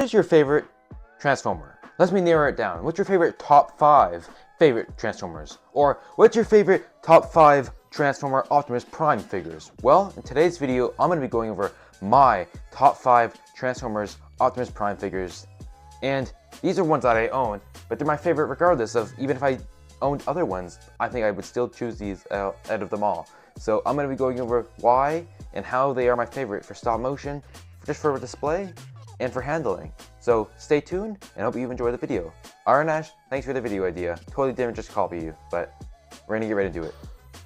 What is your favorite Transformer? Let me narrow it down. What's your favorite top 5 favorite Transformers? Or what's your favorite top 5 Transformer Optimus Prime figures? Well, in today's video, I'm going to be going over my top 5 Transformers Optimus Prime figures. And these are ones that I own, but they're my favorite regardless of, even if I owned other ones, I think I would still choose these out of them all. So I'm going to be going over why and how they are my favorite for stop motion, just for display, and for handling. So stay tuned and hope you enjoy the video. Arnash, thanks for the video idea. Totally didn't just copy you, but we're gonna get ready to do it.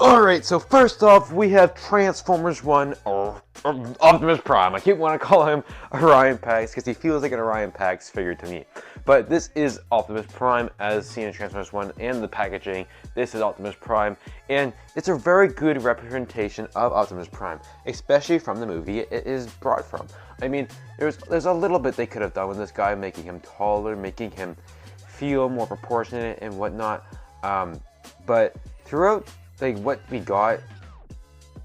Alright, so first off we have Transformers 1, or Optimus Prime. I keep wanting to call him Orion Pax because he feels like an Orion Pax figure to me. But this is Optimus Prime as seen in Transformers 1 and the packaging. This is Optimus Prime, and it's a very good representation of Optimus Prime, especially from the movie it is brought from. I mean, there's a little bit they could have done with this guy, making him taller, making him feel more proportionate and whatnot. But throughout, like, what we got,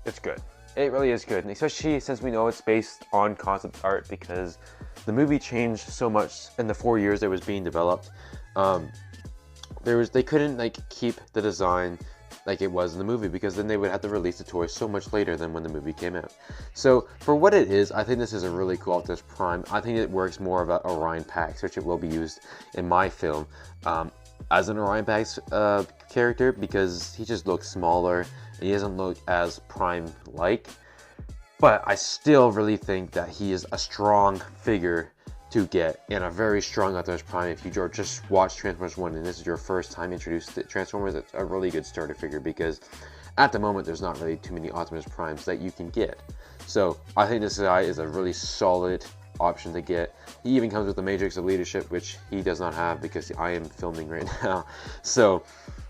it's good. It really is good, and especially since we know it's based on concept art because the movie changed so much in the 4 years it was being developed. They couldn't like keep the design like it was in the movie because then they would have to release the toy so much later than when the movie came out. So for what it is, I think this is a really cool Optimus Prime. I think it works more of an Orion Pax, which it will be used in my film as an Orion Pax character because he just looks smaller and he doesn't look as Prime-like. But I still really think that he is a strong figure to get, and a very strong Optimus Prime. If you just watch Transformers 1 and this is your first time introduced to Transformers, it's a really good starter figure because at the moment there's not really too many Optimus Primes that you can get. So I think this guy is a really solid option to get. He even comes with the Matrix of Leadership, which he does not have because I am filming right now. So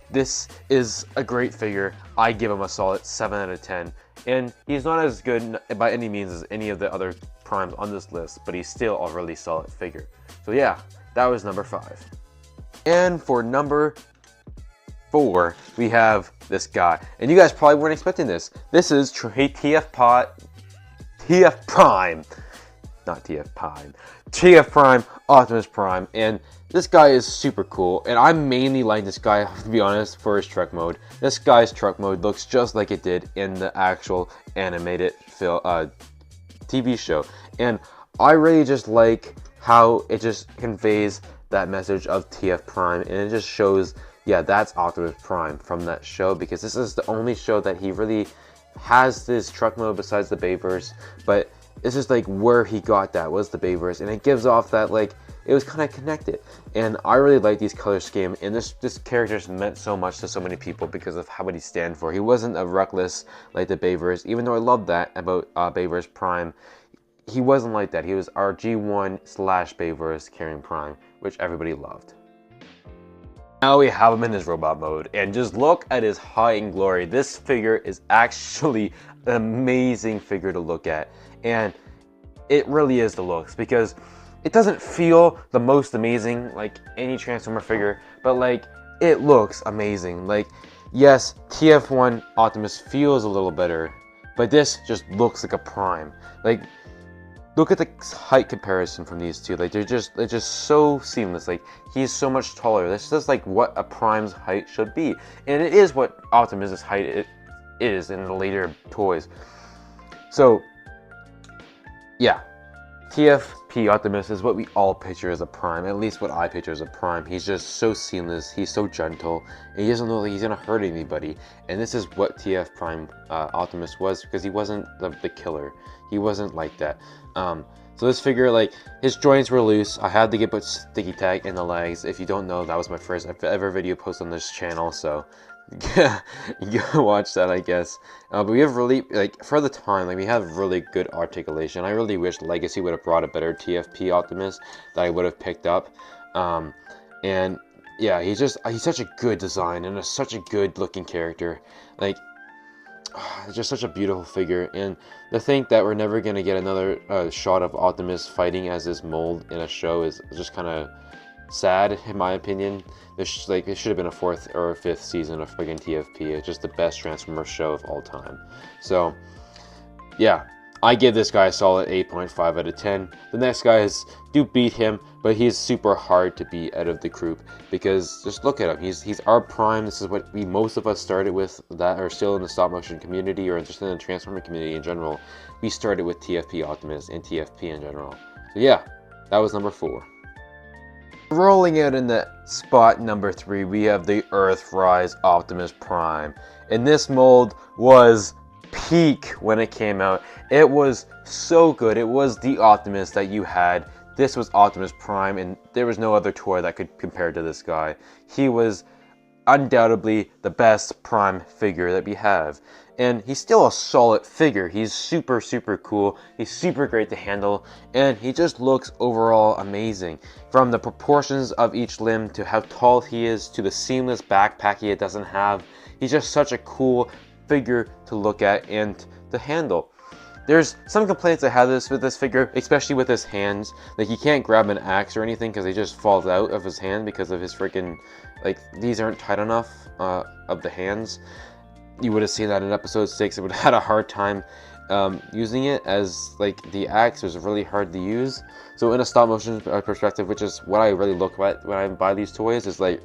this is a great figure. I give him a solid 7 out of 10. And he's not as good by any means as any of the other Primes on this list, but he's still a really solid figure. So yeah, that was number 5. And for number 4, we have this guy. And you guys probably weren't expecting this. This is TF Prime. Not TF Prime. TF Prime, Optimus Prime. And this guy is super cool. And I mainly like this guy, to be honest, for his truck mode. This guy's truck mode looks just like it did in the actual animated TV show. And I really just like how it just conveys that message of TF Prime. And it just shows, yeah, that's Optimus Prime from that show. Because this is the only show that he really has this truck mode besides the Bayverse. But this is like where he got that was the Bayverse, and it gives off that like it was kind of connected. And I really like these color scheme, and this character's meant so much to so many people because of how what he stand for. He wasn't a reckless like the Bayverse, even though I love that about Bayverse Prime. He wasn't like that. He was our G1 / Bayverse carrying Prime, which everybody loved. Now we have him in his robot mode, and just look at his height and glory. This figure is actually an amazing figure to look at, and it really is the looks because it doesn't feel the most amazing like any Transformer figure, but like it looks amazing. Like, yes, TF1 Optimus feels a little better, but this just looks like a Prime. Like, look at the height comparison from these two. Like, they're just so seamless. Like, he's so much taller. This is like what a Prime's height should be, and it is what Optimus's height is in the later toys. So yeah, TFP Optimus is what we all picture as a Prime, at least what I picture as a Prime. He's just so seamless, he's so gentle, and he doesn't look like he's gonna hurt anybody. And this is what TF Prime Optimus was, because he wasn't the killer. He wasn't like that. So this figure, like, his joints were loose. I had to put sticky tag in the legs. If you don't know, that was my first ever video post on this channel, so yeah, you gotta watch that, I guess. But we have really, like, for the time, like, we have really good articulation. I really wish Legacy would have brought a better TFP Optimus that I would have picked up. And yeah, he's such a good design and such a good looking character. Like, it's just such a beautiful figure. And to think that we're never gonna get another shot of Optimus fighting as this mold in a show is just kind of sad, in my opinion. It should have been a 4th or 5th season of friggin' TFP. It's just the best Transformers show of all time. So yeah, I give this guy a solid 8.5 out of 10. The next guys do beat him, but he's super hard to beat out of the group because just look at him. He's our prime. This is what most of us started with that are still in the stop motion community or just in the Transformer community in general. We started with TFP Optimus and TFP in general. So yeah, that was number 4. Rolling out in the spot number 3, we have the Earthrise Optimus Prime. And this mold was peak when it came out. It was so good. It was the Optimus that you had. This was Optimus Prime, and there was no other toy that could compare to this guy. He was undoubtedly the best Prime figure that we have. And he's still a solid figure. He's super, super cool. He's super great to handle. And he just looks overall amazing. From the proportions of each limb to how tall he is to the seamless backpack he doesn't have. He's just such a cool figure to look at and to handle. There's some complaints I have with this figure, especially with his hands. Like, he can't grab an axe or anything because he just falls out of his hand because of his freaking, like, these aren't tight enough of the hands. You would have seen that in episode 6. It would have had a hard time using it, as like the axe was really hard to use. So in a stop motion perspective, which is what I really look at when I buy these toys, is like,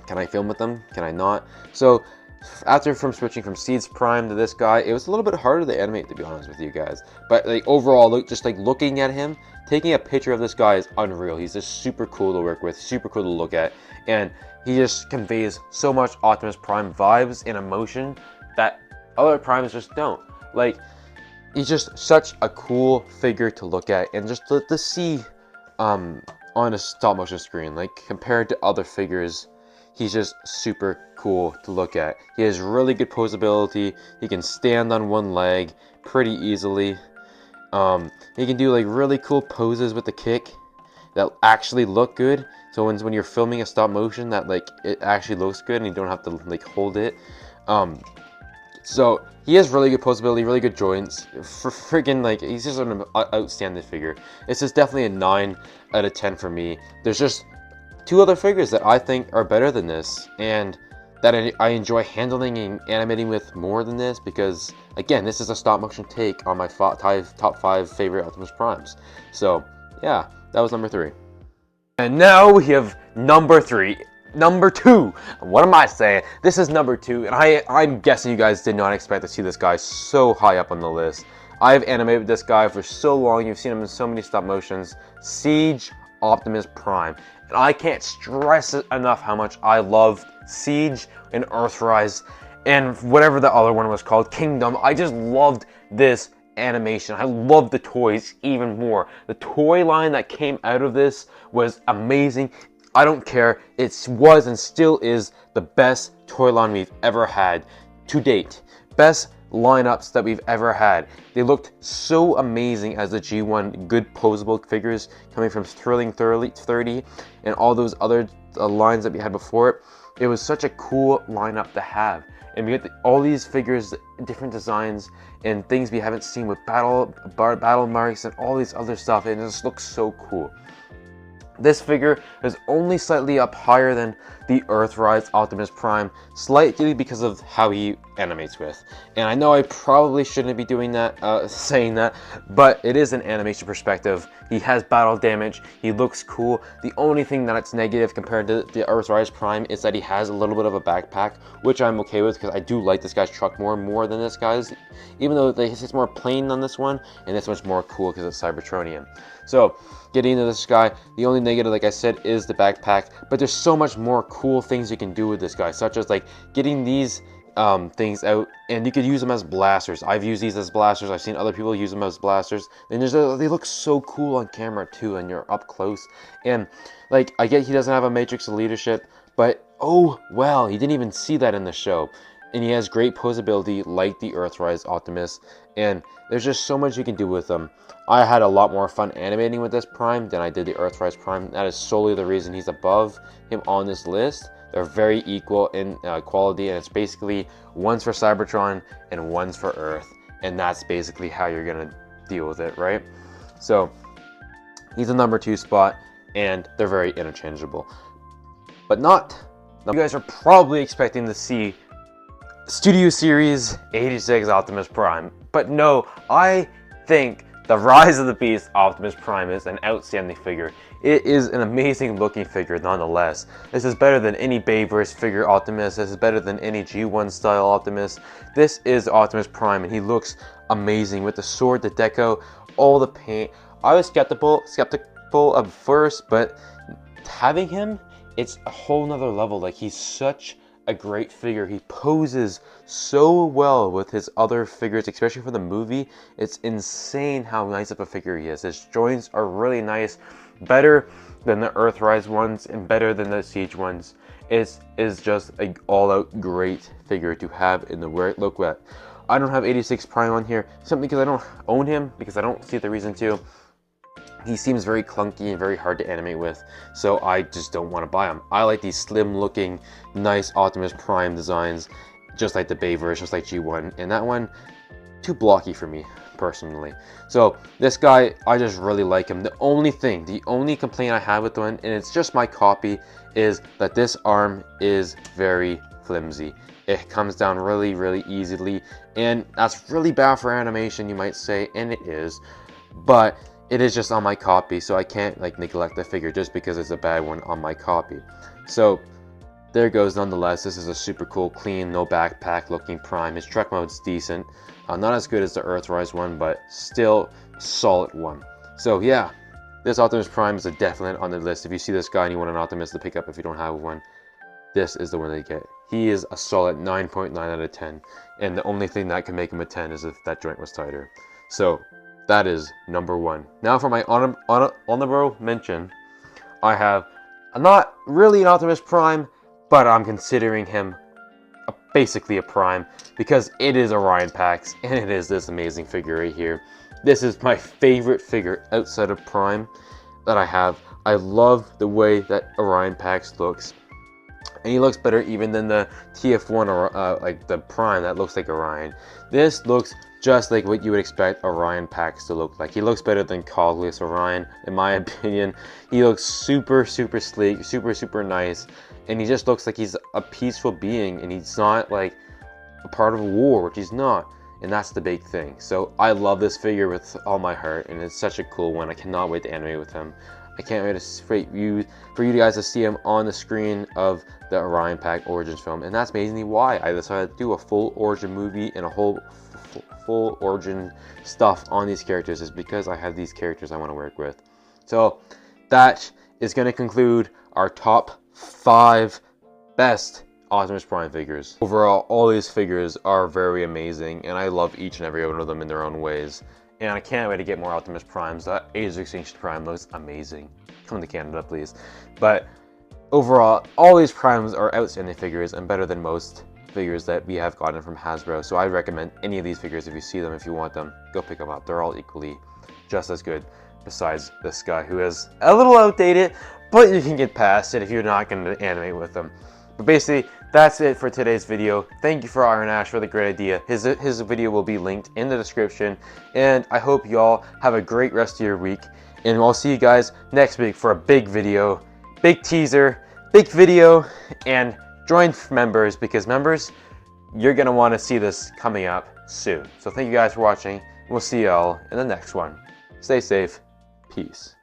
can I film with them? Can I not? So from switching from Seeds Prime to this guy, it was a little bit harder to animate, to be honest with you guys. But like overall, just like looking at him, taking a picture of this guy is unreal. He's just super cool to work with, super cool to look at, and he just conveys so much Optimus Prime vibes and emotion that other Primes just don't. Like, he's just such a cool figure to look at and just to see on a stop motion screen. Like, compared to other figures, he's just super cool to look at. He has really good posability. He can stand on one leg pretty easily. He can do like really cool poses with the kick that actually look good. So when you're filming a stop motion, that like it actually looks good and you don't have to like hold it. So he has really good posability, really good joints. For freaking like, he's just an outstanding figure. This is definitely a 9 out of 10 for me. There's just 2 other figures that I think are better than this, and that I enjoy handling and animating with more than this, because again, this is a stop motion take on my top 5 favorite Optimus Primes. So yeah, that was number 3. And now we have number 3. Number 2. What am I saying? This is number 2, and I'm guessing you guys did not expect to see this guy so high up on the list. I've animated this guy for so long. You've seen him in so many stop motions. Siege Optimus Prime. And I can't stress it enough how much I loved Siege and Earthrise and whatever the other one was called, Kingdom. I just loved this animation. I loved the toys even more. The toy line that came out of this was amazing. I don't care. It was and still is the best toy line we've ever had to date. Best lineups that we've ever had. They looked so amazing as the G1 good posable figures coming from Thrilling 30 and all those other lines that we had before it. It was such a cool lineup to have. And we get all these figures, different designs, and things we haven't seen with battle marks and all these other stuff, and it just looks so cool. This figure is only slightly up higher than the Earthrise Optimus Prime, slightly because of how he animates with. And I know I probably shouldn't be doing that, saying that, but it is an animation perspective. He has battle damage, he looks cool. The only thing that's negative compared to the Earthrise Prime is that he has a little bit of a backpack, which I'm okay with because I do like this guy's truck more than this guy's, even though it's more plain on this one, and this one's more cool because it's Cybertronian. So, getting into this guy, the only negative, like I said, is the backpack, but there's so much more cool things you can do with this guy, such as like getting these things out, and you could use them as blasters. I've used these as blasters. I've seen other people use them as blasters, and they look so cool on camera too, and you're up close. And like, I get he doesn't have a matrix of leadership, but oh well, he didn't even see that in the show. And he has great posability like the Earthrise Optimus, and there's just so much you can do with them. I had a lot more fun animating with this Prime than I did the Earthrise Prime. That is solely the reason he's above him on this list. They're very equal in quality, and it's basically one's for Cybertron and one's for Earth, and that's basically how you're gonna deal with it, right? So he's a number 2 spot, and they're very interchangeable. But not. Now, you guys are probably expecting to see Studio Series 86 Optimus Prime, but no, I think the Rise of the Beast Optimus Prime is an outstanding figure. It is an amazing looking figure nonetheless. This is better than any Bayverse figure Optimus. This is better than any G1 style Optimus. This is Optimus Prime and he looks amazing with the sword, the deco, all the paint. I was skeptical at first, but having him, it's a whole nother level. Like, he's such a great figure. He poses so well with his other figures, especially for the movie. It's insane how nice of a figure he is. His joints are really nice, better than the Earthrise ones and better than the Siege ones. It is just an all-out great figure to have in the look at. I don't have 86 Prime on here, simply because I don't own him, because I don't see the reason to. He seems very clunky and very hard to animate with, so I just don't want to buy him. I like these slim looking, nice Optimus Prime designs, just like the Bayverse, just like G1, and that one, too blocky for me, personally. So this guy, I just really like him. The only complaint I have with one, and it's just my copy, is that this arm is very flimsy. It comes down really, really easily, and that's really bad for animation, you might say, and it is, but it is just on my copy, so I can't like neglect the figure just because it's a bad one on my copy. So there goes nonetheless. This is a super cool, clean, no backpack looking Prime. His truck mode's decent. Not as good as the Earthrise one, but still a solid one. So yeah, this Optimus Prime is a definite on the list. If you see this guy and you want an Optimus to pick up if you don't have one, this is the one to get. He is a solid 9.9 out of 10. And the only thing that can make him a 10 is if that joint was tighter. So that is number one. Now for my honorable mention, I have not really an Optimus Prime, but I'm considering him basically a Prime because it is Orion Pax and it is this amazing figure right here. This is my favorite figure outside of Prime that I have. I love the way that Orion Pax looks. And he looks better even than the TF1 or like the Prime that looks like Orion. This looks just like what you would expect Orion Pax to look like. He looks better than Cogless Orion, in my opinion. He looks super, super sleek, super, super nice. And he just looks like he's a peaceful being and he's not like a part of a war, which he's not. And that's the big thing. So I love this figure with all my heart and it's such a cool one. I cannot wait to animate with him. I can't wait for you guys to see him on the screen of the Orion Pack Origins film. And that's basically why I decided to do a full origin movie and a whole full origin stuff on these characters, is because I have these characters I want to work with. So that is going to conclude our top 5 best Optimus Prime figures. Overall, all these figures are very amazing and I love each and every one of them in their own ways. And I can't wait to get more Optimus Primes. That Age of Extinction Prime looks amazing. Come to Canada, please. But overall, all these Primes are outstanding figures and better than most figures that we have gotten from Hasbro. So I recommend any of these figures if you see them, if you want them, go pick them up. They're all equally just as good, besides this guy who is a little outdated, but you can get past it if you're not going to animate with them. But basically, that's it for today's video. Thank you for Iron Ash for the great idea. His video will be linked in the description. And I hope y'all have a great rest of your week. And I'll see you guys next week for a big video, big teaser, big video, and join members, because members, you're going to want to see this coming up soon. So thank you guys for watching. We'll see y'all in the next one. Stay safe. Peace.